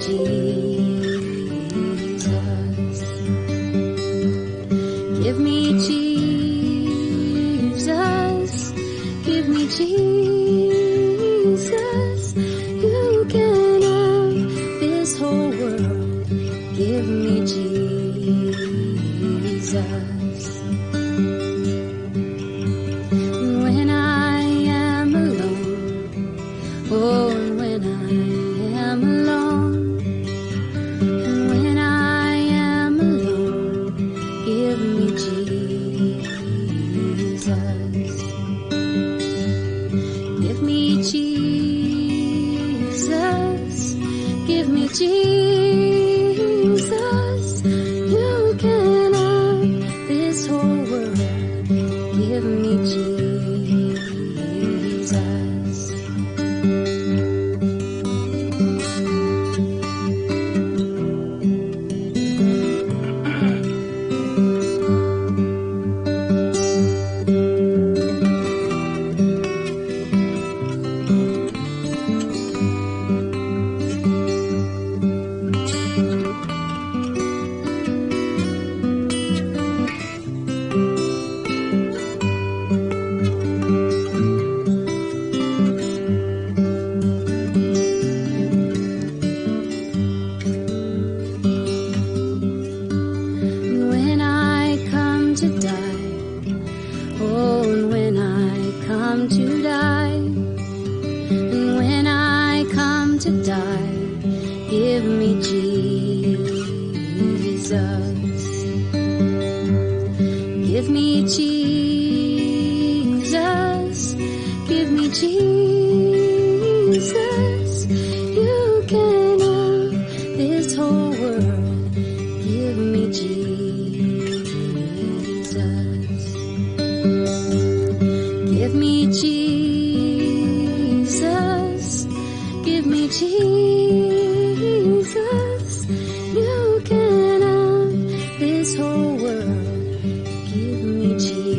Jesus. Give me Jesus. Give me Jesus. You can have this whole world. Give me Jesus. When I am alone, oh, when I am alone, when I am alone, give me Jesus. Give me Jesus. Give me Jesus. You can have this whole world. Give me Jesus. When I come to die, oh, and when I come to die, and when I come to die, give me Jesus. Give me Jesus. Give me Jesus. You can have this whole world. Give me Jesus. Give me Jesus. Give me Jesus. You can have this whole world. Give me Jesus.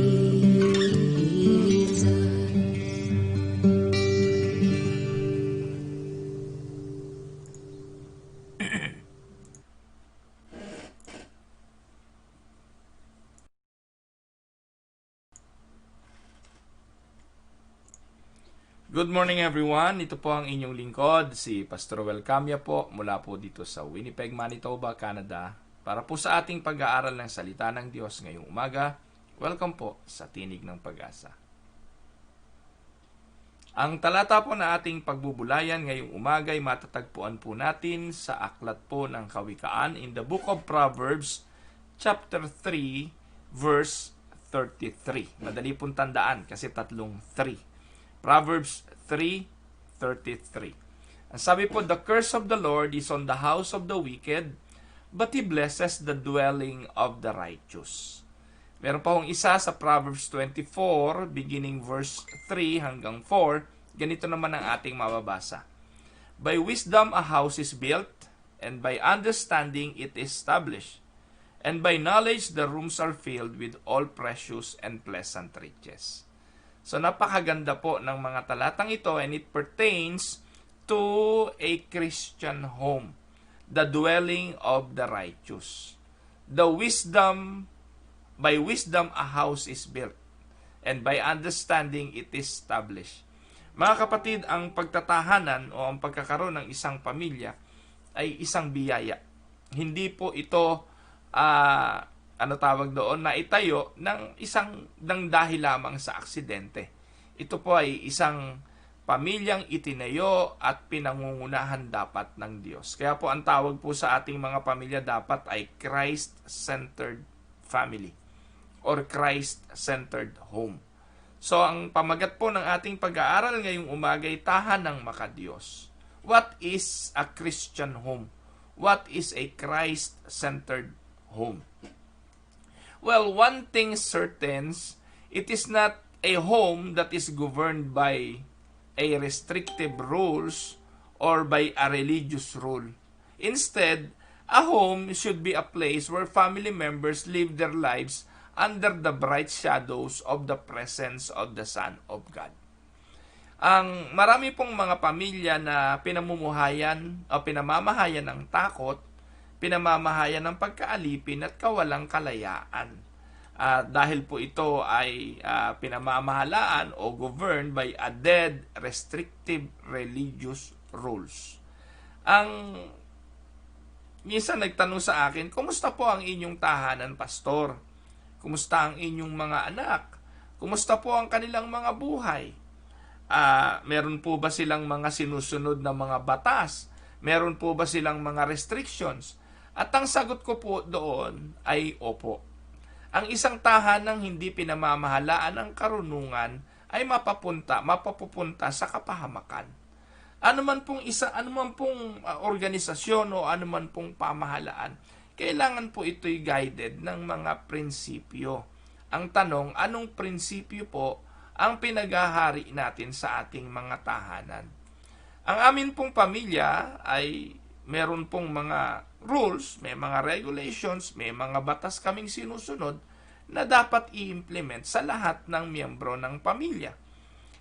Good morning everyone, ito po ang inyong lingkod, si Pastor Roel Camia po mula po dito sa Winnipeg, Manitoba, Canada para po sa ating pag-aaral ng salita ng Diyos ngayong umaga. Welcome po sa Tinig ng Pag-asa. Ang talata po na ating pagbubulayan ngayong umaga ay matatagpuan po natin sa aklat po ng Kawikaan in the book of Proverbs chapter 3 verse 33. Madali pong tandaan kasi tatlong 3. Proverbs 3:33. Ang sabi po, the curse of the Lord is on the house of the wicked, but He blesses the dwelling of the righteous. Meron pa hong isa sa Proverbs 24, beginning verse 3 hanggang 4. Ganito naman ang ating mababasa. By wisdom a house is built, and by understanding it is established. And by knowledge the rooms are filled with all precious and pleasant riches. So napakaganda po ng mga talatang ito, and it pertains to a Christian home, the dwelling of the righteous. By wisdom a house is built, and by understanding it is established. Mga kapatid, ang pagtatahanan o ang pagkakaroon ng isang pamilya ay isang biyaya. Hindi po ito na itayo ng dahil lamang sa aksidente. Ito po ay isang pamilyang itinayo at pinangungunahan dapat ng Diyos. Kaya po ang tawag po sa ating mga pamilya dapat ay Christ-centered family or Christ-centered home. So ang pamagat po ng ating pag-aaral ngayong umaga ay tahanang makadiyos. What is a Christian home? What is a Christ-centered home? Well, one thing certain, it is not a home that is governed by a restrictive rules or by a religious rule. Instead, a home should be a place where family members live their lives under the bright shadows of the presence of the Son of God. Ang marami pong mga pamilya na pinamumuhayan o pinamamahayan ng takot, pinamamahayan ng pagkaalipin at kawalang kalayaan. Dahil po ito ay pinamamahalaan o governed by a dead, restrictive religious rules. Ang minsan nagtanong sa akin, kumusta po ang inyong tahanan, pastor? Kumusta ang inyong mga anak? Kumusta po ang kanilang mga buhay? Meron po ba silang mga sinusunod na mga batas? Meron po ba silang mga restrictions? At ang sagot ko po doon ay opo. Ang isang tahanang hindi pinamamahalaan ng karunungan ay mapapupunta sa kapahamakan. Ano man pong organisasyon o ano man pong pamahalaan, kailangan po ito'y guided ng mga prinsipyo. Ang tanong, anong prinsipyo po ang pinaghahari natin sa ating mga tahanan? Ang amin pong pamilya ay meron pong mga rules, may mga regulations, may mga batas kaming sinusunod na dapat i-implement sa lahat ng miyembro ng pamilya.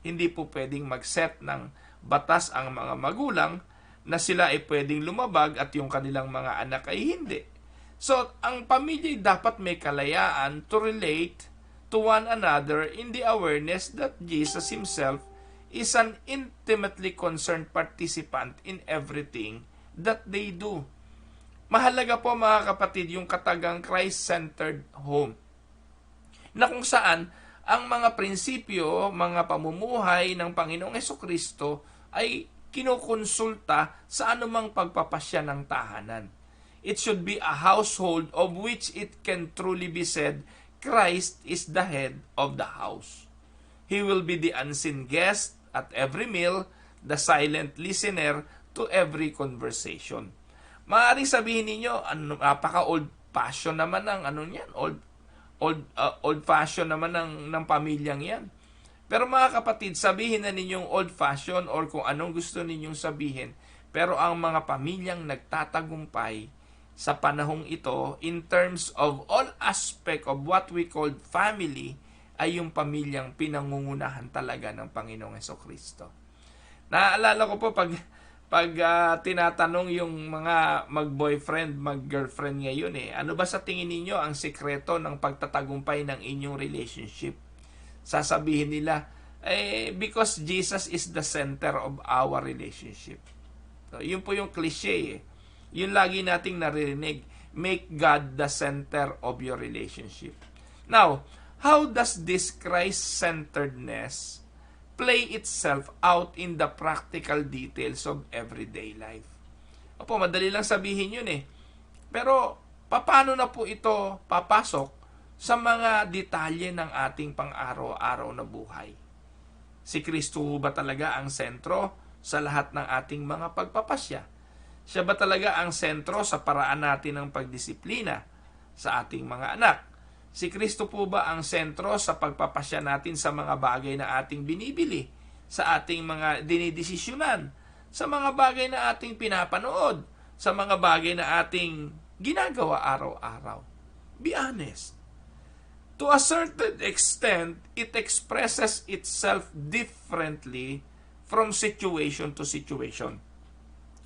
Hindi po pwedeng mag-set ng batas ang mga magulang na sila ay pwedeng lumabag at yung kanilang mga anak ay hindi. So, ang pamilya dapat may kalayaan to relate to one another in the awareness that Jesus Himself is an intimately concerned participant in everything that they do. Mahalaga po mga kapatid yung katagang Christ-centered home, na kung saan ang mga prinsipyo, mga pamumuhay ng Panginoong Hesukristo ay kinukonsulta sa anumang pagpapasya ng tahanan. It should be a household of which it can truly be said, Christ is the head of the house. He will be the unseen guest at every meal, the silent listener to every conversation. Maaaring sabihin ninyo, napaka-old-fashioned naman ng old-fashioned naman ng pamilyang yan. Pero mga kapatid, sabihin na ninyong old-fashioned or kung anong gusto ninyong sabihin, pero ang mga pamilyang nagtatagumpay sa panahong ito, in terms of all aspect of what we call family, ay yung pamilyang pinangungunahan talaga ng Panginoong Hesukristo. Naaalala ko po pag tinatanong yung mga mag-boyfriend, mag-girlfriend ngayon ano ba sa tingin ninyo ang sikreto ng pagtatagumpay ng inyong relationship? Sasabihin nila, because Jesus is the center of our relationship. So, yun po yung cliche Yun lagi nating naririnig. Make God the center of your relationship. Now, how does this Christ-centeredness play itself out in the practical details of everyday life? Opo, madali lang sabihin yun Pero, paano na po ito papasok sa mga detalye ng ating pang-araw-araw na buhay? Si Kristo ba talaga ang sentro sa lahat ng ating mga pagpapasya? Siya ba talaga ang sentro sa paraan natin ng pagdisiplina sa ating mga anak? Si Kristo po ba ang sentro sa pagpapasya natin sa mga bagay na ating binibili, sa ating mga dinidesisyonan, sa mga bagay na ating pinapanood, sa mga bagay na ating ginagawa araw-araw? Be honest. To a certain extent, it expresses itself differently from situation to situation.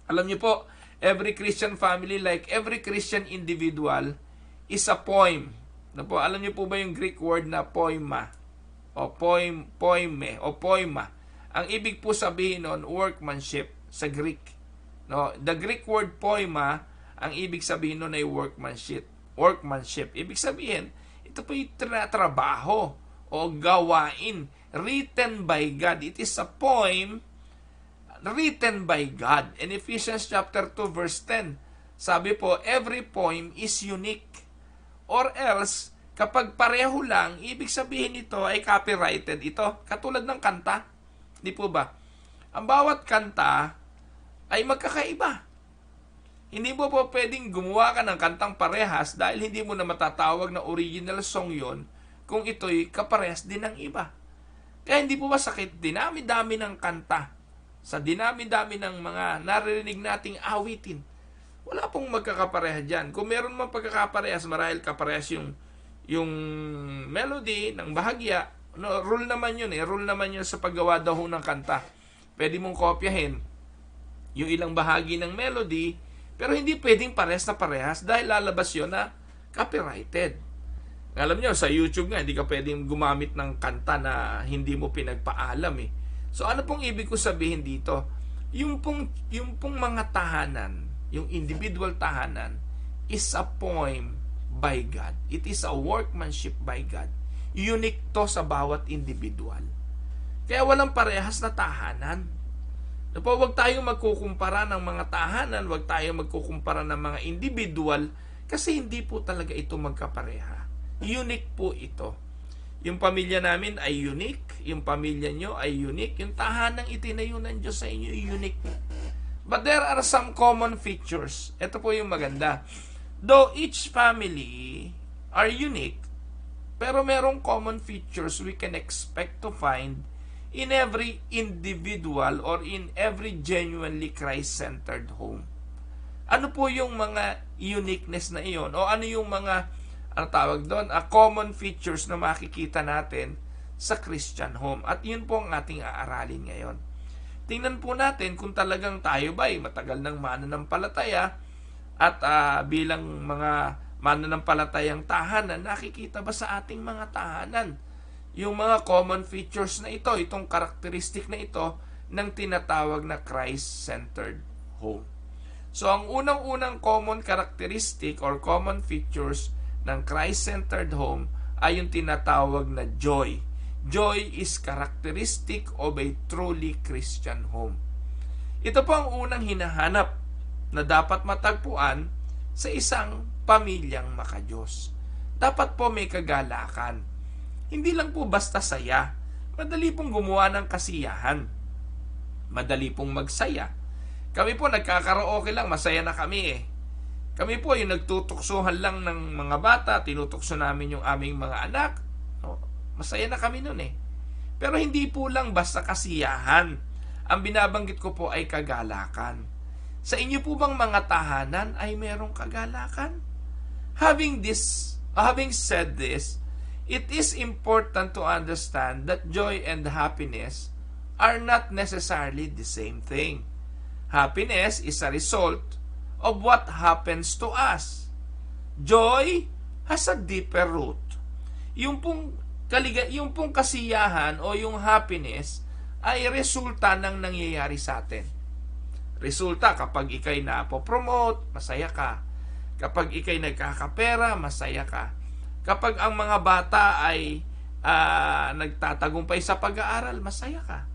Alam niyo po, every Christian family, like every Christian individual, is a poem. Alam niyo po ba yung Greek word na poema? O poime, o poema. Ang ibig po sabihin nun, workmanship sa Greek. The Greek word poema, ang ibig sabihin nun ay workmanship. Ibig sabihin, ito po yung trabaho o gawain written by God. It is a poem written by God. In Ephesians chapter 2 verse 10, sabi po, every poem is unique. Or else, kapag pareho lang, ibig sabihin nito ay copyrighted ito. Katulad ng kanta. Di po ba? Ang bawat kanta ay magkakaiba. Hindi mo po pwedeng gumawa ka ng kantang parehas dahil hindi mo na matatawag na original song yon kung ito'y kaparehas din ng iba. Kaya hindi po ba sakit? Dinami-dami ng kanta. Sa dinami-dami ng mga naririnig nating awitin, wala pong magkakapareha dyan. Kung meron mang pagkakaparehas, marahil kaparehas yung melody ng bahagya, No, rule naman yun eh. Rule naman yun sa paggawa daw ho ng kanta. Pwede mong kopyahin yung ilang bahagi ng melody, pero hindi pwedeng parehas na parehas dahil lalabas yun na copyrighted. Alam nyo, sa YouTube nga, hindi ka pwedeng gumamit ng kanta na hindi mo pinagpaalam eh. So ano pong ibig ko sabihin dito? Yung pong mga tahanan, yung individual tahanan, is a poem by God. It is a workmanship by God. Unique to sa bawat individual. Kaya walang parehas na tahanan. Huwag tayong magkukumpara ng mga tahanan, huwag tayong magkukumpara ng mga individual, kasi hindi po talaga ito magkapareha. Unique po ito. Yung pamilya namin ay unique, yung pamilya nyo ay unique, yung tahanang itinayo ng Diyos sa inyo ay unique. But there are some common features. Ito po yung maganda. Though each family are unique, pero merong common features we can expect to find in every individual or in every genuinely Christ-centered home. Ano po yung mga uniqueness na iyon? O ano yung mga, ano tawag doon, common features na makikita natin sa Christian home? At yun po ang ating aaralin ngayon. Tingnan po natin kung talagang tayo ba ay matagal ng mananampalataya at bilang mga mananampalatayang tahanan, nakikita ba sa ating mga tahanan yung mga common features na ito, itong karakteristik na ito ng tinatawag na Christ-centered home. So, ang unang-unang common characteristic or common features ng Christ-centered home ay yung tinatawag na joy. Joy is characteristic of a truly Christian home. Ito po ang unang hinahanap na dapat matagpuan sa isang pamilyang makadiyos. Dapat po may kagalakan. Hindi lang po basta saya. Madali pong gumawa ng kasiyahan. Madali pong magsaya. Kami po nagkakaraoke lang, masaya na kami eh. Kami po yung nagtutuksuhan lang ng mga bata, tinutukso namin yung aming mga anak. Masaya na kami nun eh. Pero hindi po lang basta kasiyahan. Ang binabanggit ko po ay kagalakan. Sa inyo po bang mga tahanan ay merong kagalakan? Having said this, it is important to understand that joy and happiness are not necessarily the same thing. Happiness is a result of what happens to us. Joy has a deeper root. Yung pong kasiyahan o yung happiness ay resulta ng nangyayari sa atin. Resulta kapag ikay napopromote, masaya ka. Kapag ikay nagkakapera, masaya ka. Kapag ang mga bata ay nagtatagumpay sa pag-aaral, masaya ka.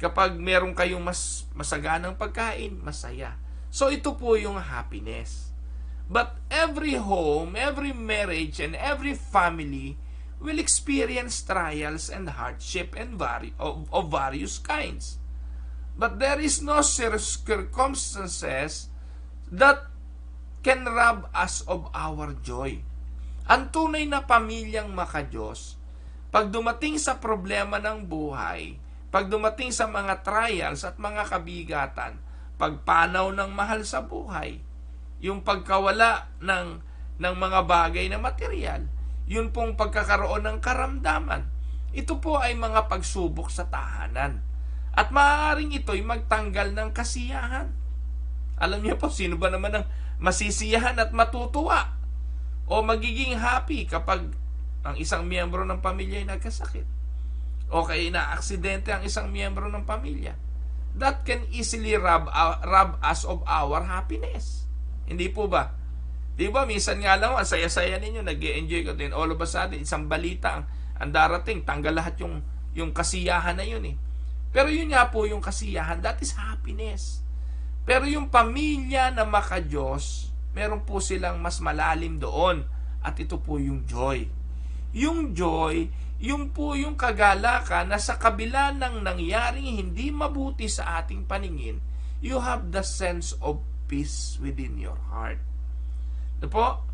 Kapag meron kayong mas masaganang pagkain, masaya. So ito po yung happiness. But every home, every marriage, and every family will experience trials and hardship and of various kinds. But there is no circumstances that can rob us of our joy. Ang tunay na pamilyang makadiyos, pag dumating sa problema ng buhay, pag dumating sa mga trials at mga kabigatan, pagpanaw ng mahal sa buhay, yung pagkawala ng mga bagay na material, yun pong pagkakaroon ng karamdaman, ito po ay mga pagsubok sa tahanan. At maaaring ito'y magtanggal ng kasiyahan. Alam niyo po, sino ba naman ang masisiyahan at matutuwa o magiging happy kapag ang isang miyembro ng pamilya ay nagkasakit o kaya na-aksidente ang isang miyembro ng pamilya? That can easily rob us of our happiness. Hindi po ba? Di ba, minsan nga lang, ang saya-saya ninyo, nag-enjoy ka din. All of a sudden, isang balita ang darating, tanggal lahat yung kasiyahan na yun eh. Pero yun nga po yung kasiyahan, that is happiness. Pero yung pamilya na makadiyos, meron po silang mas malalim doon. At ito po yung joy. Yung joy, yung po yung kagalakan na sa kabila ng nangyaring hindi mabuti sa ating paningin, you have the sense of peace within your heart. Po,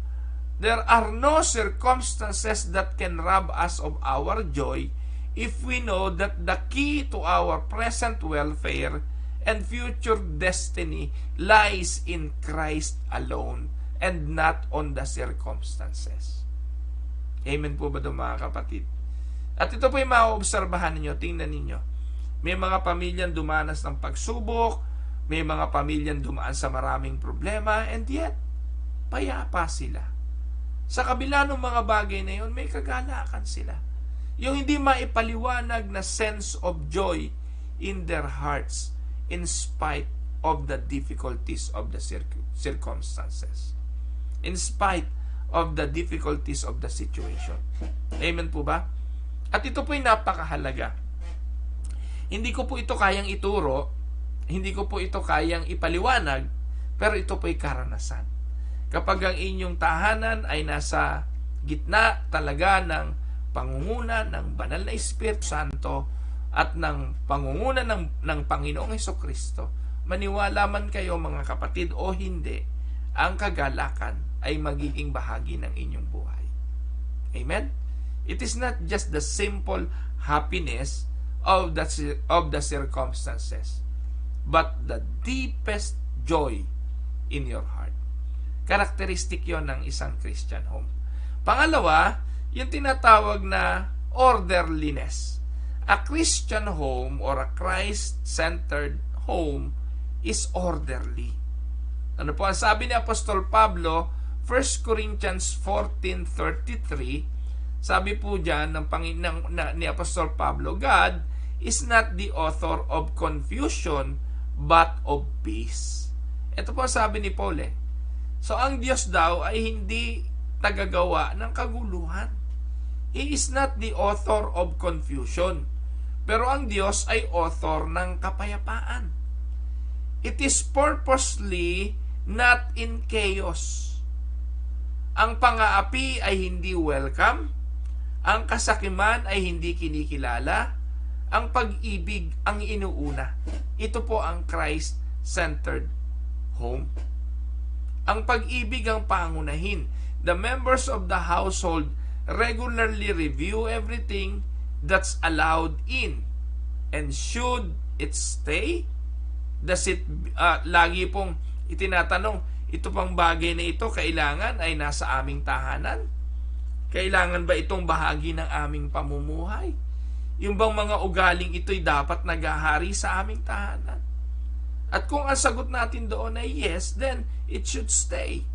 there are no circumstances that can rob us of our joy if we know that the key to our present welfare and future destiny lies in Christ alone and not on the circumstances. Amen po ba doon mga kapatid? At ito po yung maobserbahan ninyo, tingnan ninyo. May mga pamilyang dumanas ng pagsubok, may mga pamilyang dumaan sa maraming problema, and yet, payapa sila. Sa kabila ng mga bagay na yun, may kagalakan sila. Yung hindi maipaliwanag na sense of joy in their hearts in spite of the difficulties of the circumstances. In spite of the difficulties of the situation. Amen po ba? At ito po yung napakahalaga. Hindi ko po ito kayang ituro, hindi ko po ito kayang ipaliwanag, pero ito po yung karanasan. Kapag ang inyong tahanan ay nasa gitna talaga ng pangunguna ng Banal na Espiritu Santo at ng pangunguna ng Panginoong Hesukristo, maniwala man kayo mga kapatid o hindi, ang kagalakan ay magiging bahagi ng inyong buhay. Amen? It is not just the simple happiness of the circumstances, but the deepest joy in your heart. Karakteristik yon ng isang Christian home. Pangalawa, yung tinatawag na orderliness. A Christian home or a Christ-centered home is orderly. Ano po ang sabi ni Apostol Pablo, 1 Corinthians 14:33, sabi po dyan ni Apostol Pablo, God is not the author of confusion but of peace. Ito po ang sabi ni Paul eh. So, ang Diyos daw ay hindi tagagawa ng kaguluhan. He is not the author of confusion. Pero ang Diyos ay author ng kapayapaan. It is purposely not in chaos. Ang pang-aapi ay hindi welcome. Ang kasakiman ay hindi kinikilala. Ang pag-ibig ang inuuna. Ito po ang Christ-centered home. Ang pag-ibig ang pangunahin. The members of the household regularly review everything that's allowed in. And should it stay? Does it, lagi pong itinatanong, ito pang bagay na ito kailangan ay nasa aming tahanan? Kailangan ba itong bahagi ng aming pamumuhay? Yung bang mga ugaling ito'y dapat naghahari sa aming tahanan? At kung ang sagot natin doon ay yes, then it should stay.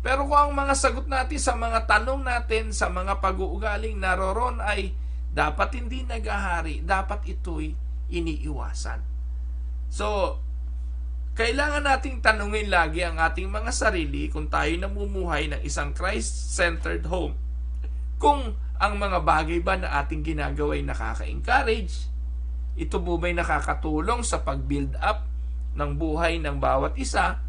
Pero kung ang mga sagot natin sa mga tanong natin, sa mga pag-uugaling naroon ay dapat hindi naghahari, dapat ito'y iniiwasan. So, kailangan nating tanungin lagi ang ating mga sarili kung tayo namumuhay ng isang Christ-centered home. Kung ang mga bagay ba na ating ginagawa ay nakaka-encourage, ito po ba'y nakakatulong sa pag-build up ng buhay ng bawat isa,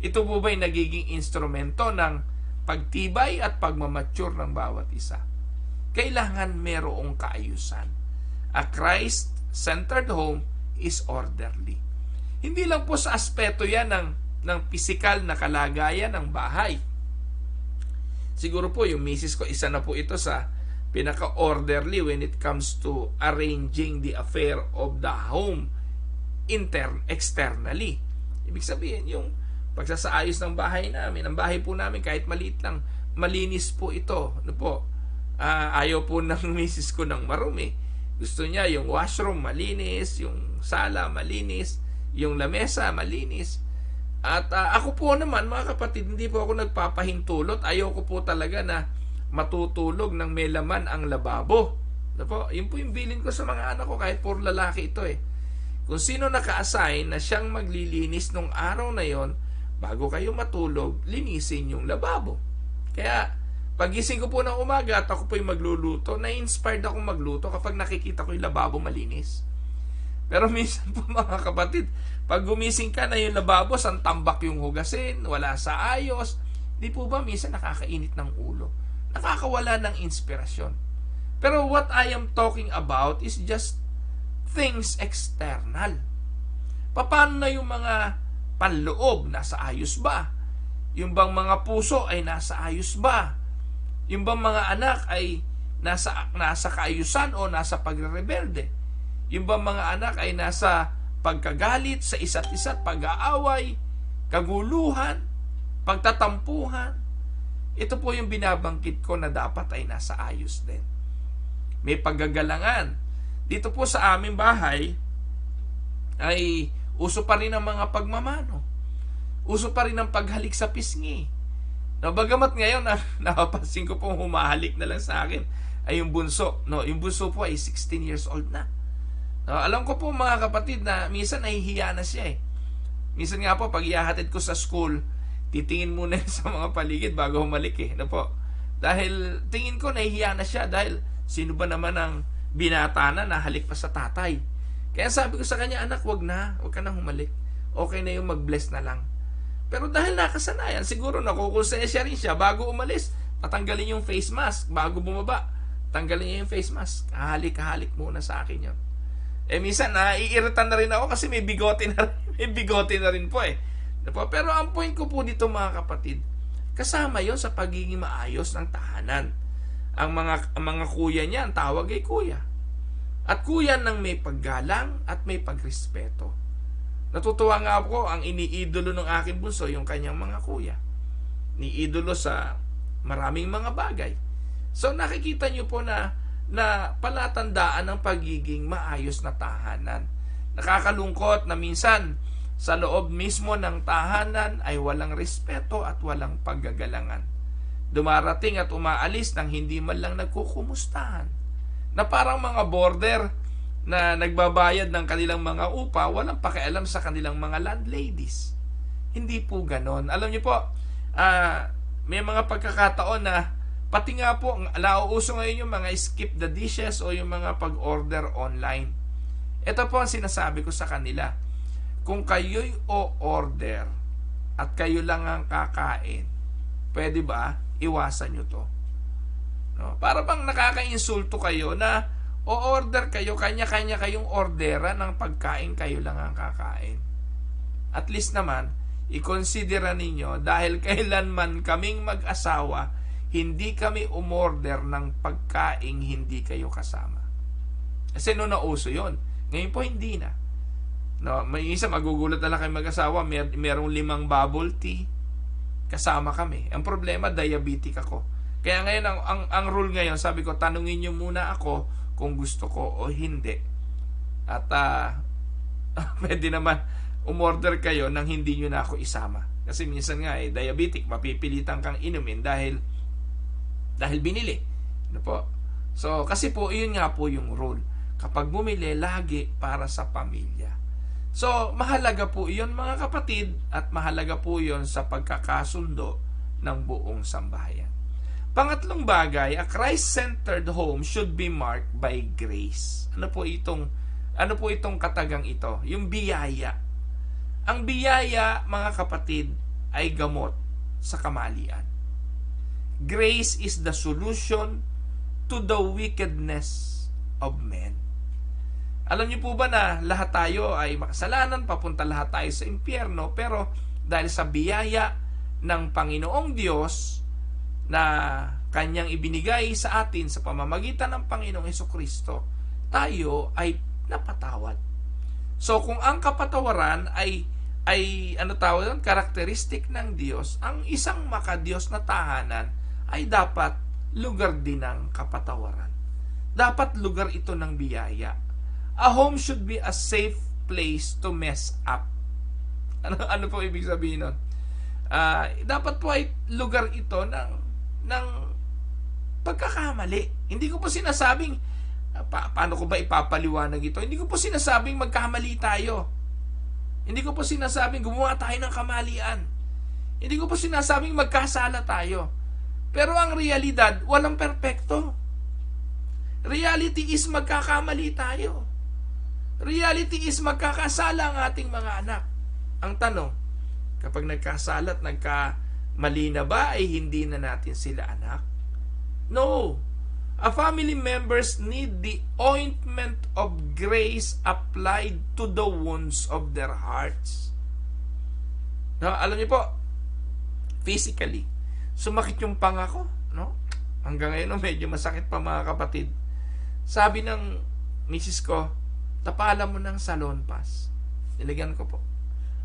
ito po ba'y nagiging instrumento ng pagtibay at pagmamature ng bawat isa. Kailangan merong kaayusan. A Christ-centered home is orderly. Hindi lang po sa aspeto yan ng physical na kalagayan ng bahay. Siguro po yung misis ko, isa na po ito sa pinaka-orderly when it comes to arranging the affair of the home externally. Ibig sabihin, yung pagsasaayos ng bahay namin, ang bahay po namin kahit maliit lang, malinis po ito. Ano po? Ayaw po ng misis ko ng marumi. Gusto niya yung washroom malinis, yung sala malinis, yung lamesa malinis. At ako po naman, mga kapatid, hindi po ako nagpapahintulot. Ayaw ko po talaga na matutulog ng may laman ang lababo. Ano po? Yun po yung bilin ko sa mga anak ko, kahit puro lalaki ito eh. Kung sino naka-assign na siyang maglilinis nung araw na yon, bago kayo matulog, linisin yung lababo. Kaya, pagising ko po ng umaga at ako po yung magluluto, na-inspired akong magluto kapag nakikita ko yung lababo malinis. Pero minsan po mga kapatid, pag gumising ka na yung lababo, santambak yung hugasin, wala sa ayos, di po ba minsan nakakainit ng ulo? Nakakawala ng inspirasyon. Pero what I am talking about is just things external. Paano na yung mga panloob? Nasa ayos ba? Yung bang mga puso ay nasa ayos ba? Yung bang mga anak ay nasa kaayusan o nasa pagre-rebelde? Yung bang mga anak ay nasa pagkagalit sa isa't isa, pag-aaway, kaguluhan, pagtatampuhan? Ito po yung binabangkit ko na dapat ay nasa ayos din. may paggagalangan. Dito po sa aming bahay ay uso pa rin ang mga pagmamano. Uso pa rin ang paghalik sa pisngi. No, bagamat ngayon napapansin ko pong humahalik na lang sa akin ay yung bunso. No, yung bunso po ay 16 years old na. No, alam ko po mga kapatid na minsan nahihiya na siya eh. Minsan nga po pag ihahatid ko sa school, titingin muna sa mga paligid bago humalik eh. No po? Dahil tingin ko nahihiya na siya dahil sino ba naman ang binata na halik pa sa tatay. Kaya sabi ko sa kanya, anak, wag ka nang humalik. Okay na yung mag-bless na lang. Pero dahil nakasanayan, siguro nakukulsensya rin siya bago umalis. Tatanggalin yung face mask bago bumaba. Tanggalin niya yung face mask. Kahalik muna sa akin yun. Minsan naiiritan na rin ako kasi may bigote na rin po eh. Pero ang point ko po dito mga kapatid, kasama yon sa pagiging maayos ng tahanan. Ang mga kuya niya, ang tawag ay kuya. At kuya ng may paggalang at may pagrespeto. Natutuwa nga ako, ang iniidolo ng aking bunso, yung kanyang mga kuya. Iniidolo sa maraming mga bagay. So nakikita niyo po na palatandaan ng pagiging maayos na tahanan. Nakakalungkot na minsan sa loob mismo ng tahanan ay walang respeto at walang paggagalangan. Dumarating at umaalis nang hindi man lang nagkukumustahan. Na parang mga border na nagbabayad ng kanilang mga upa, walang pakialam sa kanilang mga landladies. Hindi po ganon. Alam niyo po, may mga pagkakataon na pati nga po, nauuso ngayon yung mga skip the dishes o yung mga pag-order online. Ito po ang sinasabi ko sa kanila. Kung kayo'y o-order at kayo lang ang kakain, pwede ba iwasan nyo to? No? Para bang nakaka-insulto kayo na o-order kayo, kanya-kanya kayong ordera ng pagkain, kayo lang ang kakain. At least naman, i-considera ninyo dahil kailanman kaming mag-asawa, hindi kami umorder ng pagkaing hindi kayo kasama. Kasi noon nauso yun. Ngayon po hindi na. No, may isa magugulat na lang kayo mag-asawa, merong 5 bubble tea, kasama kami. Ang problema, diabetic ako. Kaya ngayon, ang rule ngayon, sabi ko, tanungin nyo muna ako kung gusto ko o hindi. At pwede naman umorder kayo nang hindi nyo na ako isama. Kasi minsan nga, diabetic, mapipilitan kang inumin dahil binili. Ano po? So, kasi po, yun nga po yung rule. Kapag bumili, lagi para sa pamilya. So, mahalaga po yun mga kapatid at mahalaga po yun sa pagkakasundo ng buong sambahayan. Pangatlong bagay, a Christ-centered home should be marked by grace. Ano po itong katagang ito? Yung biyaya. Ang biyaya, mga kapatid, ay gamot sa kamalian. Grace is the solution to the wickedness of men. Alam niyo po ba na lahat tayo ay makasalanan, papunta lahat tayo sa impyerno, pero dahil sa biyaya ng Panginoong Diyos na kanyang ibinigay sa atin sa pamamagitan ng Panginoong Hesukristo, tayo ay napatawad. So kung ang kapatawaran ay karakteristik ng Diyos, ang isang makadiyos na tahanan ay dapat lugar din ng kapatawaran. Dapat lugar ito ng biyaya. A home should be a safe place to mess up. Ano po ibig sabihin nun? Dapat po ay lugar ito ng pagkakamali. Hindi ko po sinasabing paano ko ba ipapaliwanag ito? Hindi ko po sinasabing magkamali tayo. Hindi ko po sinasabing gumawa tayo ng kamalian. Hindi ko po sinasabing magkasala tayo. Pero ang realidad, walang perpekto. Reality is magkakamali tayo. Reality is magkakasala ang ating mga anak. Ang tanong, kapag nagkasala at nagkamali na ba, ay hindi na natin sila anak? No. A family members need the ointment of grace applied to the wounds of their hearts. No, alam niyo po, physically, sumakit yung panga ko, no? Hanggang ngayon, medyo masakit pa mga kapatid. Sabi ng misis ko, tapala mo ng salon pass. Nilagyan ko po.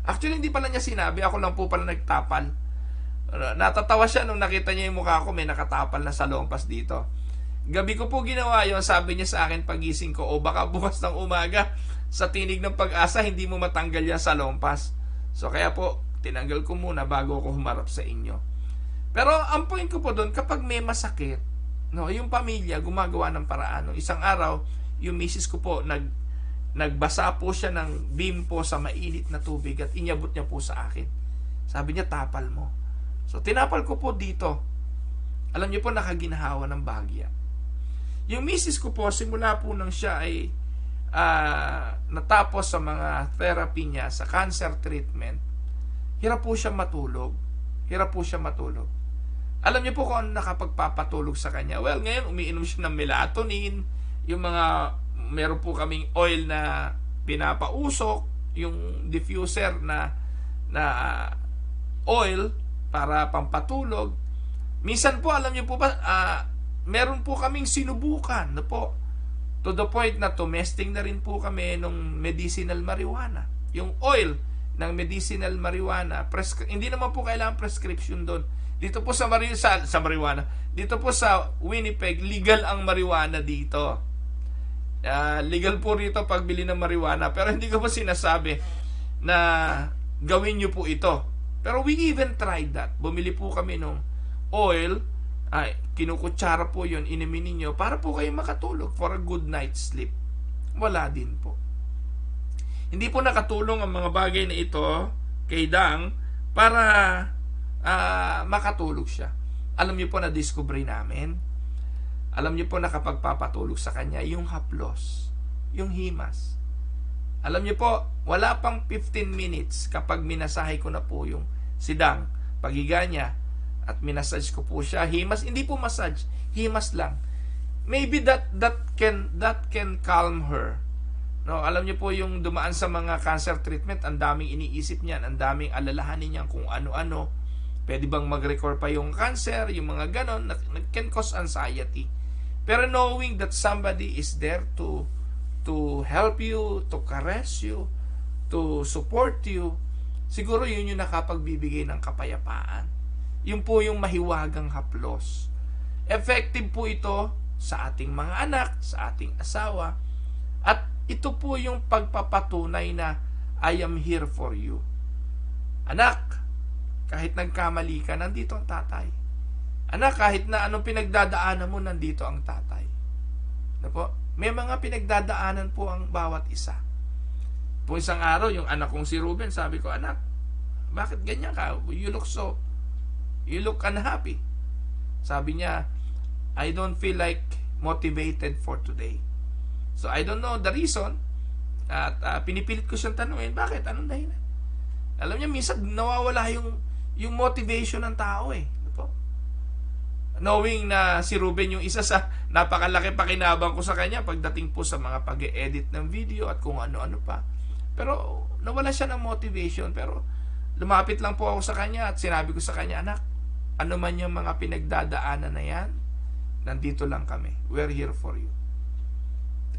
Actually, hindi pala niya sinabi, ako lang po pala nagtapal. Natatawa siya nung nakita niya yung mukha ko, may nakatapal na salon pass dito. Gabi ko po ginawa yun, sabi niya sa akin pagising ko, o baka bukas ng umaga, sa tinig ng pag-asa, hindi mo matanggal yan sa lompas. So kaya po, tinanggal ko muna bago ako humarap sa inyo. Pero ang point ko po doon, kapag may masakit, no, yung pamilya gumagawa ng paraan. No? Isang araw, yung misis ko po, nagbasa po siya ng bimpo sa mainit na tubig at inyabot niya po sa akin. Sabi niya, tapal mo. So tinapal ko po dito. Alam niyo po, nakaginahawa ng bagya. Yung misis ko po, simula po nang siya ay natapos sa mga therapy niya, sa cancer treatment, hirap po siya matulog. Hirap po siya matulog. Alam niyo po kung ano nakapagpapatulog sa kanya? Well, ngayon, umiinom siya ng melatonin, yung mga, meron po kaming oil na pinapausok, yung diffuser na oil para pampatulog. Minsan po, alam niyo po ba, meron po kaming sinubukan na po, to the point na tumesting na rin po kami nung medicinal marijuana. Yung oil ng medicinal marijuana, hindi naman po kailangan prescription doon. Dito po sa marijuana, dito po sa Winnipeg, legal ang marijuana dito. Legal po rito pagbili ng marijuana, pero hindi ko po sinasabi na gawin nyo po ito. Pero we even tried that. Bumili po kami nung oil, kinukutsara po yun, inumin ninyo para po kayo makatulog for a good night's sleep. Wala din po. Hindi po nakatulong ang mga bagay na ito kay Dang para makatulog siya. Alam niyo po na discovery namin, alam niyo po na kapag papatulog sa kanya, yung haplos, yung himas. Alam niyo po, wala pang 15 minutes kapag minasahe ko na po yung si Dang, paghiga niya, at minasage ko po siya, himas, hindi po massage, himas lang. Maybe that can calm her. No, alam niyo po yung dumaan sa mga cancer treatment, ang daming iniisip niyan, ang daming alalahanin niyan kung ano-ano. Pwede bang mag-recur pa yung cancer, yung mga ganon, can cause anxiety. Pero knowing that somebody is there to help you, to caress you, to support you, siguro yun yung nakapagbibigay ng kapayapaan. Yun po yung mahiwagang haplos. Effective po ito sa ating mga anak, sa ating asawa, at ito po yung pagpapatunay na I am here for you. Anak, kahit nagkamali ka, nandito ang tatay. Anak, kahit na anong pinagdadaanan mo, nandito ang tatay. Ano po? May mga pinagdadaanan po ang bawat isa. Po isang araw, yung anak kong si Ruben, sabi ko, anak, bakit ganyan ka? You look unhappy. Sabi niya, I don't feel like motivated for today. So I don't know the reason. At pinipilit ko siyang tanungin, bakit? Anong dahilan? Alam niya, minsan nawawala yung motivation ng tao eh. Knowing na si Ruben yung isa sa napakalaki pakinabang ko sa kanya pagdating po sa mga pag-edit ng video at kung ano-ano pa. Pero nawala siya ng motivation. Pero lumapit lang po ako sa kanya at sinabi ko sa kanya, anak, ano man yung mga pinagdadaanan na yan, nandito lang kami. We're here for you.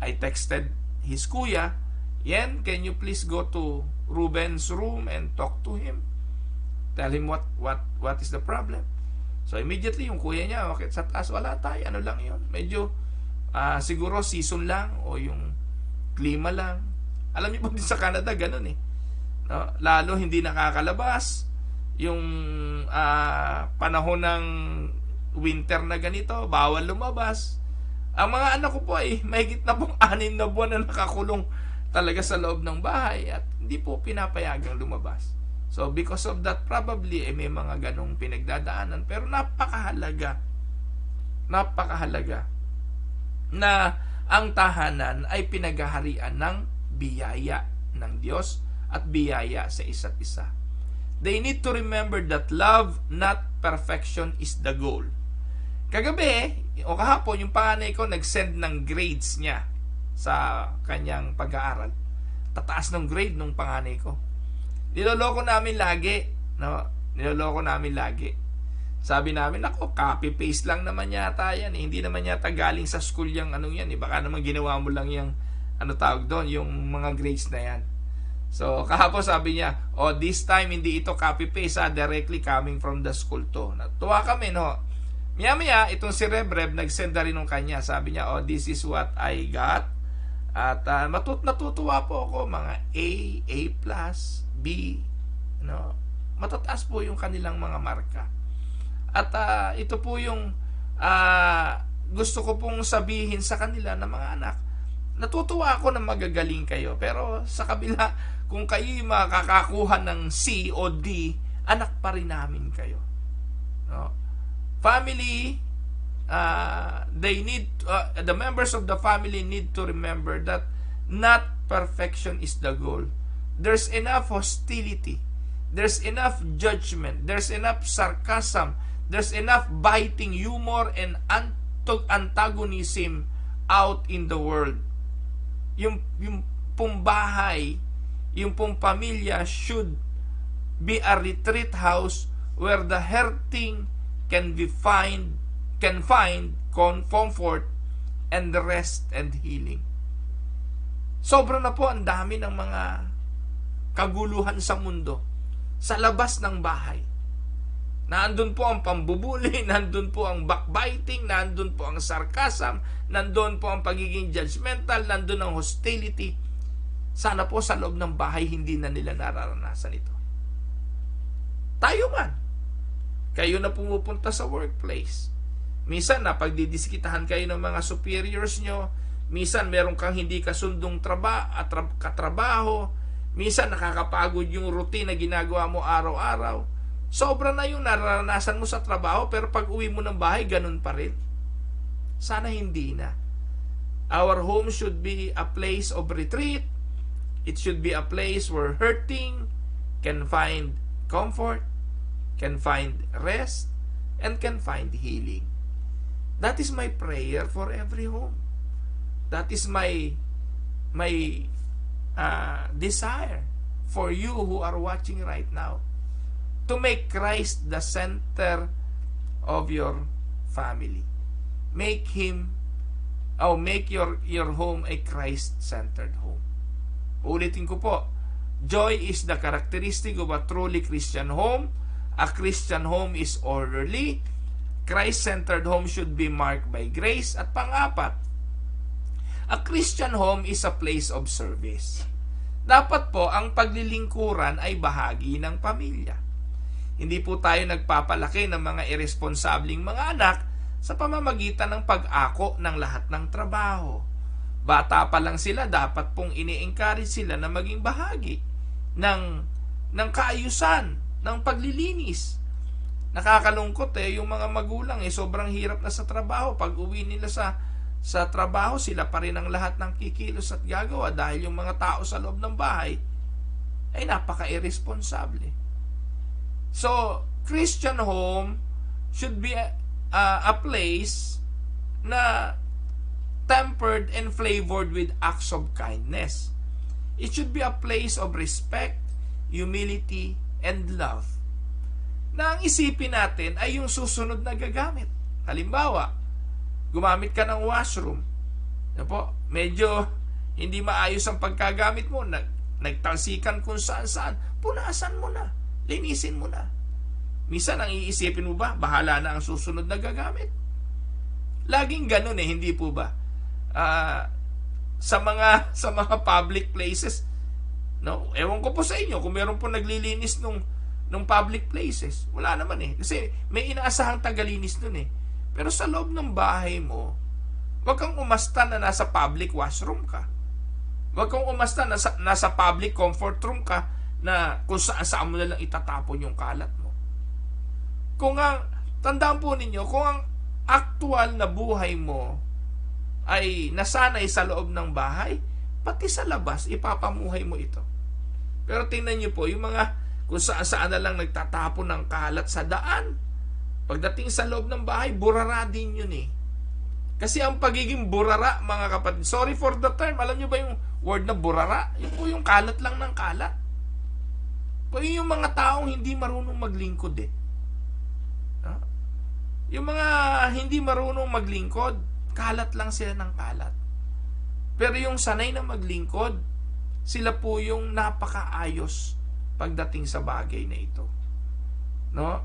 I texted his kuya, Yen, can you please go to Ruben's room and talk to him? Tell him what is the problem. So immediately yung kuya niya, okay, sa taas wala tayo, ano lang yun. Medyo siguro season lang o yung klima lang. Alam niyo po din sa Canada, ganun eh. No? Lalo hindi nakakalabas. Yung panahon ng winter na ganito, bawal lumabas. Ang mga anak ko po ay mahigit na pong 6 na buwan na nakakulong talaga sa loob ng bahay at hindi po pinapayagang lumabas. So because of that, probably may mga ganong pinagdadaanan. Pero napakahalaga na ang tahanan ay pinaghaharian ng biyaya ng Diyos at biyaya sa isa't isa. They need to remember that love, not perfection, is the goal. Kagabi o kahapon, yung panganay ko nag-send ng grades niya sa kanyang pag-aaral. Tataas ng grade nung panganay ko. Niloloko namin lagi. No? Niloloko namin lagi. Sabi namin, ako, copy-paste lang naman yata yan. Hindi naman yata galing sa school yung anong yan. Baka naman ginawa mo lang yung, ano tawag doon, yung mga grades na yan. So, kahapon sabi niya, this time hindi ito copy-paste, directly coming from the school to. Natuwa kami, no? Maya-maya, itong si Rev nag-send na rin ng kanya. Sabi niya, oh, this is what I got. At natutuwa po ako, mga A+, B, no? Matataas po yung kanilang mga marka. At ito po yung gusto ko pong sabihin sa kanila na mga anak, natutuwa ako na magagaling kayo. Pero sa kabila, kung kayo makakakuha ng C o D, anak pa rin namin kayo. No? Family, the members of the family need to remember that not perfection is the goal. There's enough hostility, there's enough judgment, there's enough sarcasm, there's enough biting humor and antagonism out in the world. Yung pong bahay, yung pong pamilya should be a retreat house where the hurting can find comfort and rest and healing. Sobra na po ang dami ng mga kaguluhan sa mundo, sa labas ng bahay. Nandun po ang pambubuli, nandun po ang backbiting, nandun po ang sarcasm, nandun po ang pagiging judgmental, nandun ang hostility. Sana po sa loob ng bahay hindi na nila nararanasan ito. Tayo man, kayo na pumupunta sa workplace. Minsan napagdidiskitahan kayo ng mga superiors nyo. Minsan meron kang hindi kasundong katrabaho. Minsan nakakapagod yung routine na ginagawa mo araw-araw. Sobra na yung nararanasan mo sa trabaho, pero pag uwi mo ng bahay, ganun pa rin. Sana hindi na. Our home should be a place of retreat. It should be a place where hurting can find comfort, can find rest, and can find healing. That is my prayer for every home. That is my desire for you who are watching right now, to make Christ the center of your family. Make your home a Christ-centered home. Ulitin ko po, joy is the characteristic of a truly Christian home. A Christian home is orderly. Christ-centered home should be marked by grace. At pang-apat, a Christian home is a place of service. Dapat po ang paglilingkuran ay bahagi ng pamilya. Hindi po tayo nagpapalaki ng mga irresponsabling mga anak sa pamamagitan ng pag-ako ng lahat ng trabaho. Bata pa lang sila, dapat pong ini-encourage sila na maging bahagi ng kaayusan, ng paglilinis. Nakakalungkot yung mga magulang sobrang hirap na sa trabaho. Pag uwi nila sa trabaho, sila pa rin ang lahat ng kikilos at gagawa dahil yung mga tao sa loob ng bahay ay napaka-irresponsable. So, Christian home should be a place na tempered and flavored with acts of kindness. It should be a place of respect, humility, and love. Na ang isipin natin ay yung susunod na gagamit. Halimbawa, gumamit ka ng washroom. Medyo hindi maayos ang pagkagamit mo. Nagtalsikan kung saan-saan. Punasan mo na. Linisin mo na. Minsan ang iisipin mo ba, bahala na ang susunod na gagamit. Laging ganun hindi po ba? Sa mga public places, no? Ewan ko po sa inyo kung meron po naglilinis nung public places. Wala naman kasi may inaasahang tagalinis nun Pero sa loob ng bahay mo, wag kang umasta na nasa public washroom ka. Wag kang umasta na nasa public comfort room ka na kung saan mo na lang itatapon yung kalat mo. Tandaan po ninyo, kung ang actual na buhay mo ay nasanay sa loob ng bahay, pati sa labas, ipapamuhay mo ito. Pero tingnan nyo po, yung mga kung saan na lang nagtatapon ng kalat sa daan, pagdating sa loob ng bahay, burara din yun Kasi ang pagiging burara, mga kapatid, sorry for the term, alam nyo ba yung word na burara? Yun po yung kalat lang ng kalat. Yung mga taong hindi marunong maglingkod Yung mga hindi marunong maglingkod, kalat lang sila ng kalat. Pero yung sanay na maglingkod, sila po yung napakaayos pagdating sa bagay na ito. No?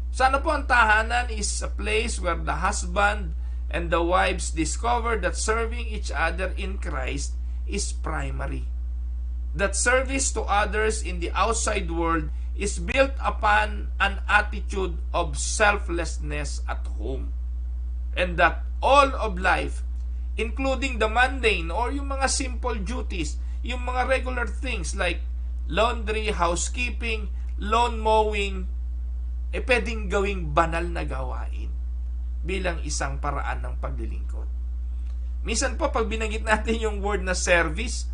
Sana po ang tahanan is a place where the husband and the wives discover that serving each other in Christ is primary. That service to others in the outside world is built upon an attitude of selflessness at home. And that all of life, including the mundane or yung mga simple duties, yung mga regular things like laundry, housekeeping, lawn mowing, pwedeng gawing banal na gawain bilang isang paraan ng paglilingkod. Minsan po, pag binanggit natin yung word na service,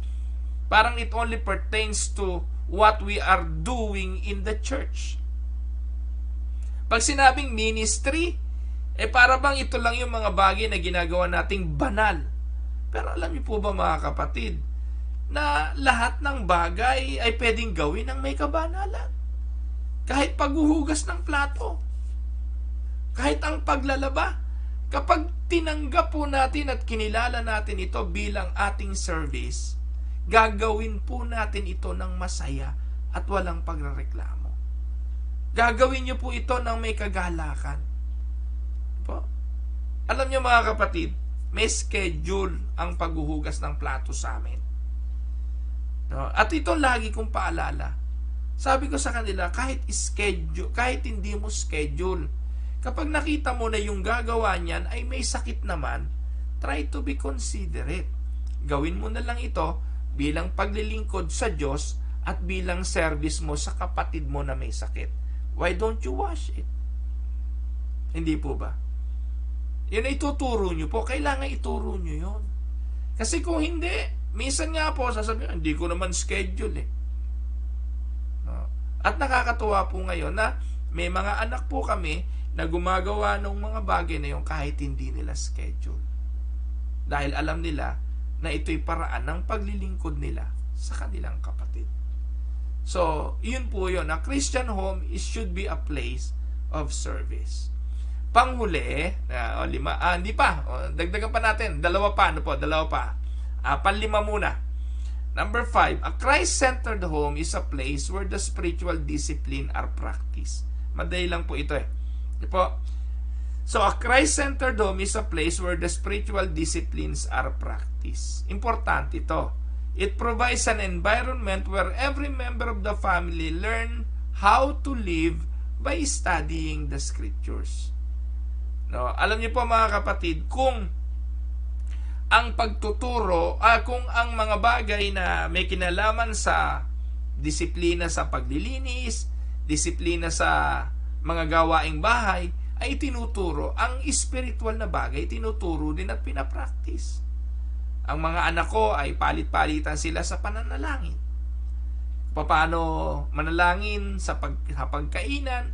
parang it only pertains to what we are doing in the church. Pag sinabing ministry, para bang ito lang yung mga bagay na ginagawa nating banal. Pero alam niyo po ba mga kapatid, na lahat ng bagay ay pwedeng gawin ng may kabanalan. Kahit paghuhugas ng plato, kahit ang paglalaba, kapag tinanggap po natin at kinilala natin ito bilang ating service, gagawin po natin ito ng masaya at walang pagrereklamo. Gagawin niyo po ito ng may kagalakan. Po? Alam niyo mga kapatid, may schedule ang paghuhugas ng plato sa amin. No? At ito lagi kong paalala. Sabi ko sa kanila, kahit hindi mo schedule, kapag nakita mo na yung gagawa niyan ay may sakit naman, try to be considerate. Gawin mo na lang ito bilang paglilingkod sa Diyos at bilang service mo sa kapatid mo na may sakit. Why don't you wash it? Hindi po ba? Yun ay ituturo nyo po. Kailangan ituro nyo yun. Kasi kung hindi, minsan nga po sasabihin, hindi ko naman schedule eh. At nakakatuwa po ngayon na may mga anak po kami na gumagawa ng mga bagay na yun kahit hindi nila schedule. Dahil alam nila na ito'y paraan ng paglilingkod nila sa kanilang kapatid. So, yun po yun. A Christian home should be a place of service. Panghuli, hindi pa. Dagdagan pa natin. Dalawa pa. Panlima muna. Number 5, a Christ-centered home is a place where the spiritual discipline are practiced. Madali lang po ito eh. So, a Christ-centered home is a place where the spiritual disciplines are practiced. Importante ito. It provides an environment where every member of the family learn how to live by studying the scriptures. No, alam niyo po mga kapatid, kung ang pagtuturo, kung ang mga bagay na may kinalaman sa disiplina sa paglilinis, disiplina sa mga gawaing bahay, ay tinuturo, ang spiritual na bagay, tinuturo din at pinapractice. Ang mga anak ko ay palit-palitan sila sa pananalangin. Paano manalangin sa pagkainan,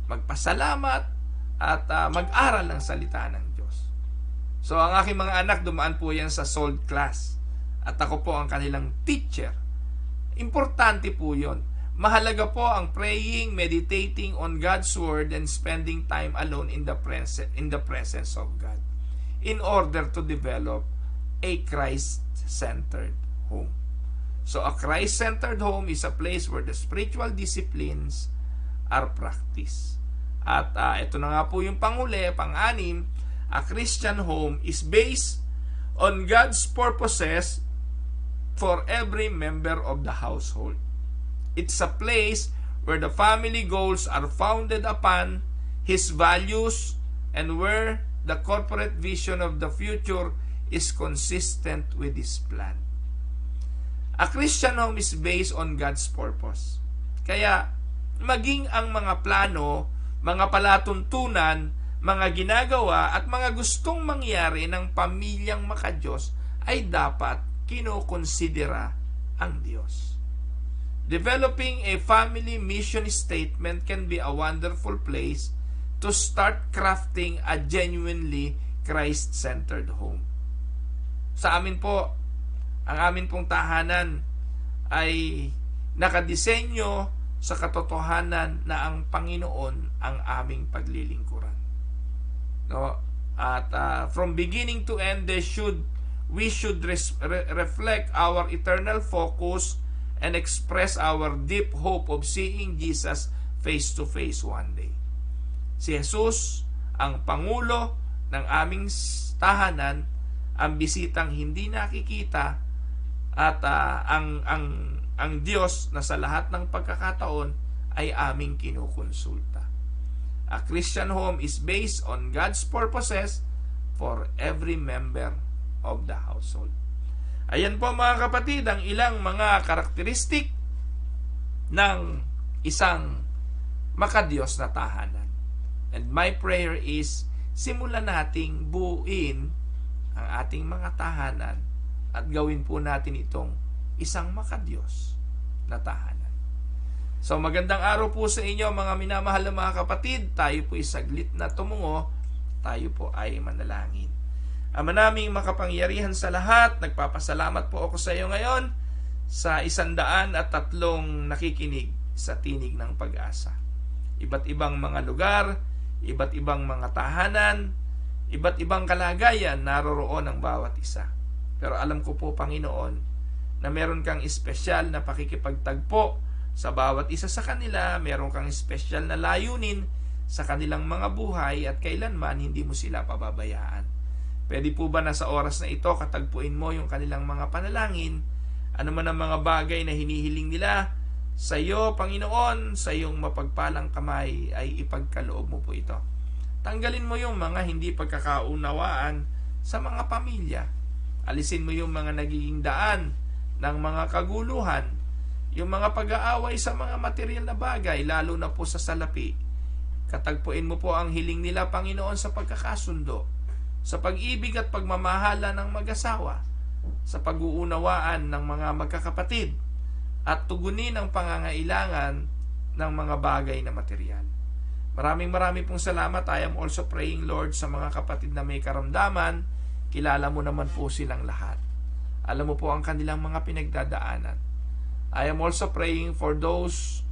magpasalamat, at mag-aral ng salita ng Diyos. So, ang aking mga anak, dumaan po yan sa SOLD class. At ako po ang kanilang teacher. Importante po yun. Mahalaga po ang praying, meditating on God's Word, and spending time alone in the presence of God in order to develop a Christ-centered home. So, a Christ-centered home is a place where the spiritual disciplines are practiced. At ito na nga po yung panghuli, pang-anim, a Christian home is based on God's purposes for every member of the household. It's a place where the family goals are founded upon His values and where the corporate vision of the future is consistent with His plan. A Christian home is based on God's purpose. Kaya, maging ang mga plano, mga palatuntunan, mga ginagawa at mga gustong mangyari ng pamilyang makadiyos ay dapat kinokonsidera ang Diyos. Developing a family mission statement can be a wonderful place to start crafting a genuinely Christ-centered home. Sa amin po, ang amin pong tahanan ay nakadisenyo sa katotohanan na ang Panginoon ang aming paglilingkuran. No? At from beginning to end, we should reflect our eternal focus and express our deep hope of seeing Jesus face to face one day. Si Jesus, ang Pangulo ng aming tahanan, ang bisitang hindi nakikita, at ang Diyos na sa lahat ng pagkakataon ay aming kinukonsulta. A Christian home is based on God's purposes for every member of the household. Ayan po mga kapatid, ang ilang mga karakteristik ng isang makadiyos na tahanan. And my prayer is, simulan nating buuin ang ating mga tahanan at gawin po natin itong isang makadiyos na tahanan. So magandang araw po sa inyo mga minamahal na mga kapatid. Tayo po saglit na tumungo. Tayo po ay manalangin. Ama naming makapangyarihan sa lahat, nagpapasalamat po ako sa iyo ngayon sa 103 nakikinig sa tinig ng pag-asa. Iba't ibang mga lugar, iba't ibang mga tahanan, iba't ibang kalagayan naroroon ang bawat isa. Pero alam ko po, Panginoon, na meron kang espesyal na pakikipagtagpo sa bawat isa sa kanila, meron kang espesyal na layunin sa kanilang mga buhay at kailanman hindi mo sila pababayaan. Pwede po ba na sa oras na ito katagpuin mo yung kanilang mga panalangin, ano man ang mga bagay na hinihiling nila sa iyo, Panginoon, sa iyong mapagpalang kamay ay ipagkaloob mo po ito. Tanggalin mo yung mga hindi pagkakaunawaan sa mga pamilya. Alisin mo yung mga nagiging daan ng mga kaguluhan, yung mga pag-aaway sa mga material na bagay, lalo na po sa salapi. Katagpuin mo po ang hiling nila, Panginoon, sa pagkakasundo, sa pag-ibig at pagmamahala ng mag-asawa, sa pag-uunawaan ng mga magkakapatid, at tugunin ang pangangailangan ng mga bagay na material. Maraming pong salamat. I am also praying, Lord, sa mga kapatid na may karamdaman. Kilala mo naman po silang lahat. Alam mo po ang kanilang mga pinagdadaanan. I am also praying for those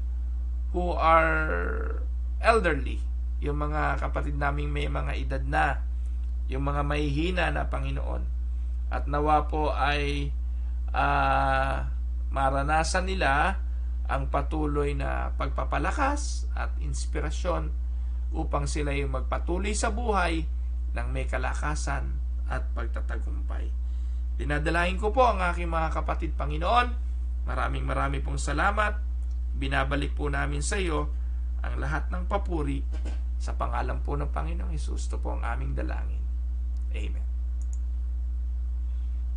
who are elderly, yung mga kapatid naming may mga edad na, yung mga mahihina na, Panginoon. At nawa po ay maranasan nila ang patuloy na pagpapalakas at inspirasyon upang sila yung magpatuloy sa buhay ng may kalakasan at pagtatagumpay. Dinadalahin ko po ang aking mga kapatid, Panginoon. Maraming pong salamat. Binabalik po namin sa iyo ang lahat ng papuri sa pangalan po ng Panginoong Hesus. Ito po ang aming dalangin. Amen.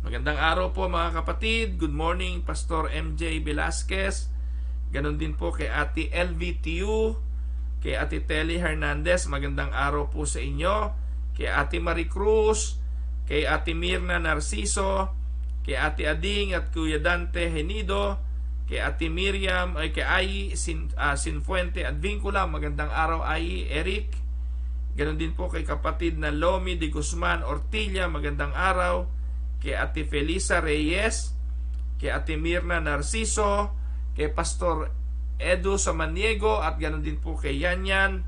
Magandang araw po mga kapatid. Good morning, Pastor MJ Velasquez. Ganon din po kay Ate LVTU, kay Ate Telly Hernandez. Magandang araw po sa inyo. Kay Ate Marie Cruz, kay Ate Mirna Narciso, kay Ate Ading at Kuya Dante Henido, kay Ate Miriam, ay kay Ai Sinfuente at Vincula. Magandang araw, Ai Eric. Ganon din po kay kapatid na Lomi de Guzman Ortilla. Magandang araw. Kay Ate Felisa Reyes, kay Ate Mirna Narciso, kay Pastor Edu Samaniego, at ganoon din po kay Yanyan.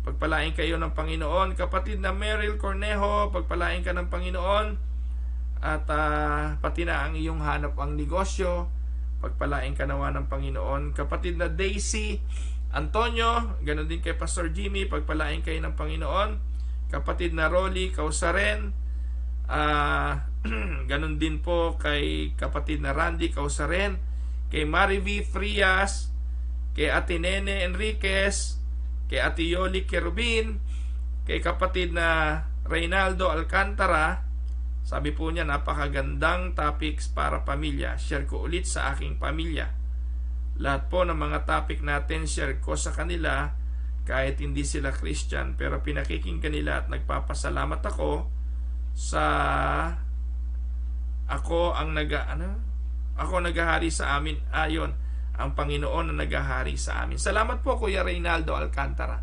Pagpalain kayo ng Panginoon. Kapatid na Meryl Cornejo, pagpalain ka ng Panginoon. At pati na ang iyong hanap ang negosyo, pagpalain ka nawa ng Panginoon. Kapatid na Daisy Antonio, ganoon din kay Pastor Jimmy, pagpalain kayo ng Panginoon. Kapatid na Rolly Causaren, ganon din po kay kapatid na Randy Causaren, kay Marivi Frias, kay Ate Nene Enriquez, kay Ate Yoli Kerubin, kay kapatid na Reynaldo Alcantara. Sabi po niya, napakagandang topics para pamilya. Share ko ulit sa aking pamilya. Lahat po ng mga topic natin share ko sa kanila kahit hindi sila Christian, pero pinakikinggan nila at nagpapasalamat ako sa ako naghahari sa amin ayon ang Panginoon na naghahari sa amin. Salamat po Kuya Reynaldo Alcantara.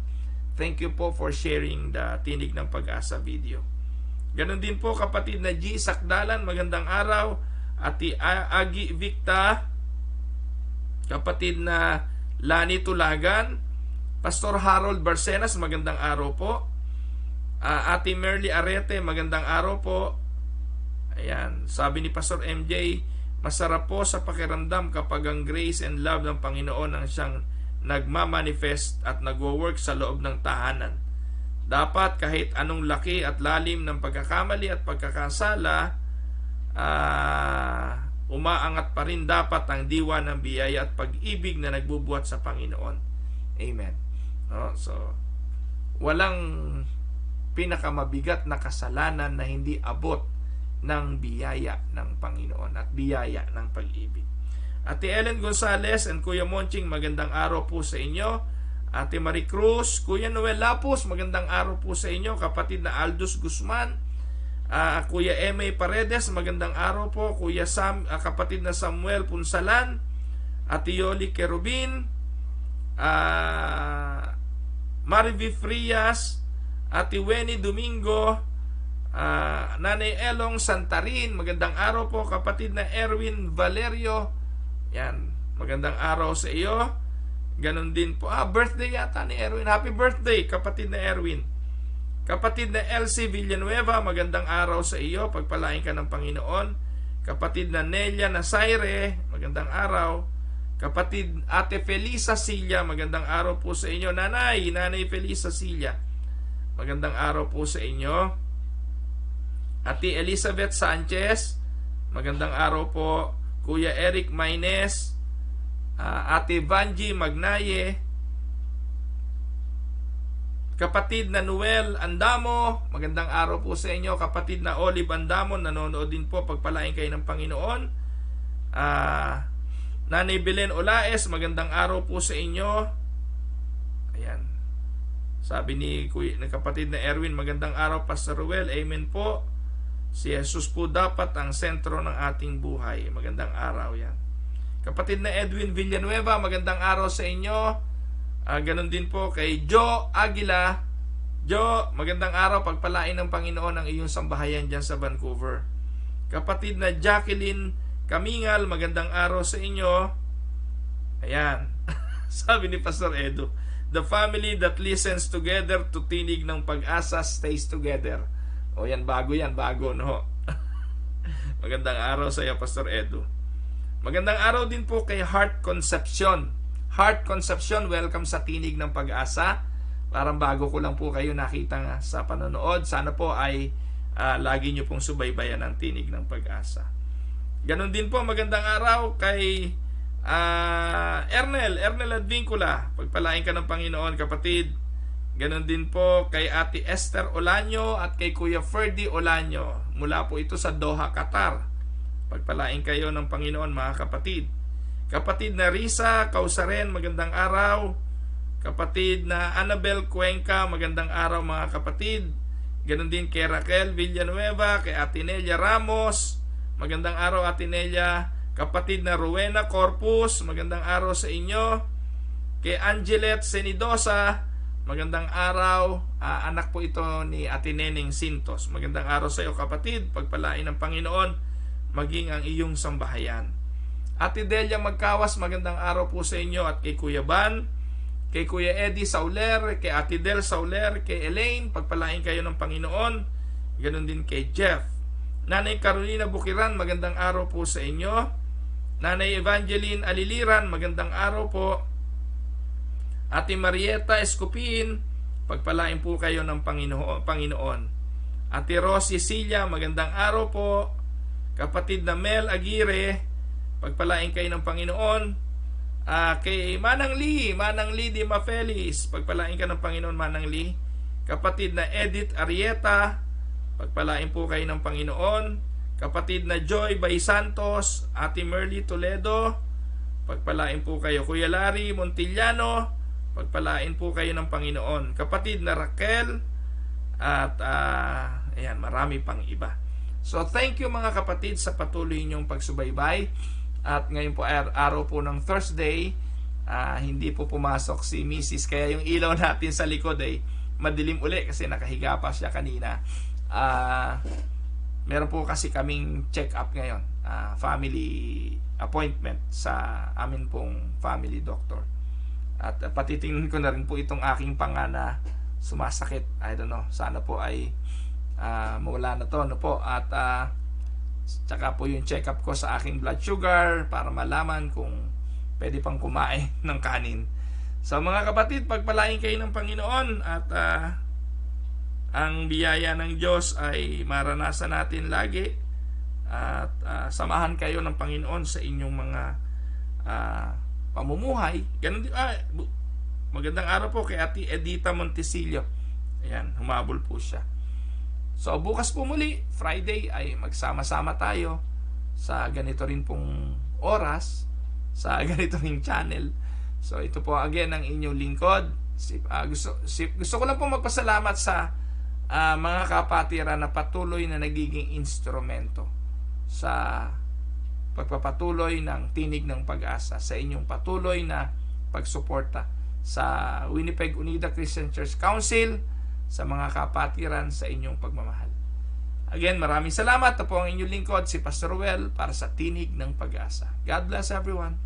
Thank you po for sharing the Tinig ng Pag-asa video. Ganon din po kapatid na G. Sakdalan, magandang araw. Ati Agi Victa, kapatid na Lani Tulagan, Pastor Harold Barcenas, magandang araw po. Ate Merly Arete, magandang araw po. Ayan, sabi ni Pastor MJ, masarap po sa pakiramdam kapag ang grace and love ng Panginoon ang siyang nagmamanifest at nagwo-work sa loob ng tahanan. Dapat kahit anong laki at lalim ng pagkakamali at pagkakasala, umaangat pa rin dapat ang diwa ng biyaya at pag-ibig na nagbubuhat sa Panginoon. Amen. No? So, walang pinakamabigat na kasalanan na hindi abot ng biyaya ng Panginoon at biyaya ng pag-ibig. Ate Ellen Gonzales and Kuya Monching, magandang araw po sa inyo. Ate Marie Cruz, Kuya Noel Lapus, magandang araw po sa inyo. Kapatid na Aldous Guzman, Kuya M.A. Paredes, magandang araw po. Kuya Sam, kapatid na Samuel Punsalan, Ate Yoli Kerubin, Marivi Frias, Ate Weni Domingo, Nanay Elong Santarin, magandang araw po. Kapatid na Erwin Valerio, yan, magandang araw sa iyo. Ganon din po. Birthday yata ni Erwin. Happy birthday, kapatid na Erwin. Kapatid na Elsie Villanueva, magandang araw sa iyo. Pagpalain ka ng Panginoon. Kapatid na Nelia Nasaire, magandang araw. Kapatid Ate Felisa Silla, magandang araw po sa inyo. Nanay Felisa Silla, magandang araw po sa inyo. Ate Elizabeth Sanchez, magandang araw po. Kuya Eric Maynez, Ate Vanji Magnaye, kapatid na Noel Andamo, magandang araw po sa inyo. Kapatid na Olive Andamo, nanonood din po. Pagpalain kayo ng Panginoon. Nanay Belen Olaes, magandang araw po sa inyo. Ayan, sabi ni kapatid na Erwin, magandang araw Pastor Ruel. Amen po. Si Jesus po dapat ang sentro ng ating buhay. Magandang araw yan. Kapatid na Edwin Villanueva, magandang araw sa inyo. Ganon din po kay Joe Aguila. Joe, magandang araw. Pagpalain ng Panginoon ang iyong sambahayan dyan sa Vancouver. Kapatid na Jacqueline Kamingal, magandang araw sa inyo. Ayan. Sabi ni Pastor Edu, the family that listens together to tinig ng pag-asa stays together. O yan, bago, no? Magandang araw sa iyo, Pastor Edu. Magandang araw din po kay Heart Concepcion. Heart Concepcion, welcome sa Tinig ng Pag-asa. Parang bago ko lang po kayo nakita sa panonood. Sana po ay lagi nyo pong subaybayan ang Tinig ng Pag-asa. Ganon din po, magandang araw kay Ernel Advincula. Pagpalain ka ng Panginoon, kapatid. Ganon din po kay Ate Esther Olanyo at kay Kuya Ferdy Olanyo. Mula po ito sa Doha, Qatar. Pagpalain kayo ng Panginoon, mga kapatid. Kapatid na Risa Kausaren, magandang araw. Kapatid na Annabel Cuenca, magandang araw mga kapatid. Ganon din kay Raquel Villanueva, kay Ate Nelia Ramos, magandang araw Ate Nelia. Kapatid na Rowena Corpus, magandang araw sa inyo. Kay Angelet Senidosa, magandang araw. Anak po ito ni Ate Neneng Sintos. Magandang araw sa iyo, kapatid. Pagpalain ng Panginoon maging ang iyong sambahayan. Ate Delia Magkawas, magandang araw po sa inyo. At kay Kuya Ban, kay Kuya Eddie Sauler, kay Ate Del Sauler, kay Elaine, pagpalain kayo ng Panginoon. Ganon din kay Jeff. Nanay Carolina Bukiran, magandang araw po sa inyo. Nanay Evangeline Aliliran, magandang araw po. Ate Marieta Escopin, pagpalain po kayo ng Panginoon. Ate Rosy Cecilia, magandang araw po. Kapatid na Mel Aguirre, pagpalain kayo ng Panginoon. Kay Manang Lee Di Mafelis, pagpalain ka ng Panginoon, Manang Lee. Kapatid na Edith Arieta, pagpalain po kayo ng Panginoon. Kapatid na Joy Bay Santos, Ate Merly Toledo, pagpalain po kayo. Kuya Larry Montillano, pagpalain po kayo ng Panginoon. Kapatid na Raquel, at ayan, marami pang iba. So thank you mga kapatid sa patuloy niyong pagsubaybay. At ngayon po araw po ng Thursday, hindi po pumasok si Mrs. Kaya yung ilaw natin sa likod ay madilim uli kasi nakahiga pa siya kanina. Meron po kasi kaming check-up ngayon, family appointment sa amin pong family doctor. At patitingin ko na rin po itong aking panga na sumasakit. I don't know, sana po ay mawala na to, no po. At tsaka po yung check-up ko sa aking blood sugar para malaman kung pwede pang kumain ng kanin. So mga kapatid, pagpalain kayo ng Panginoon at ang biyaya ng Diyos ay maranasan natin lagi, at samahan kayo ng Panginoon sa inyong mga pamumuhay. Ganun din, magandang araw po kay Ate Edita Montesillo. Ayan, humabol po siya. So bukas po muli, Friday, ay magsama-sama tayo sa ganito rin pong oras, sa ganito ring channel. So ito po again ang inyong lingkod. Gusto ko lang po magpasalamat sa mga kapatiran na patuloy na nagiging instrumento sa pagpapatuloy ng Tinig ng Pag-asa, sa inyong patuloy na pagsuporta sa Winnipeg Unida Christian Church Council, sa mga kapatiran, sa inyong pagmamahal. Again, maraming salamat. Ito po ang inyong lingkod, si Pastor Ruel, para sa Tinig ng Pag-asa. God bless everyone.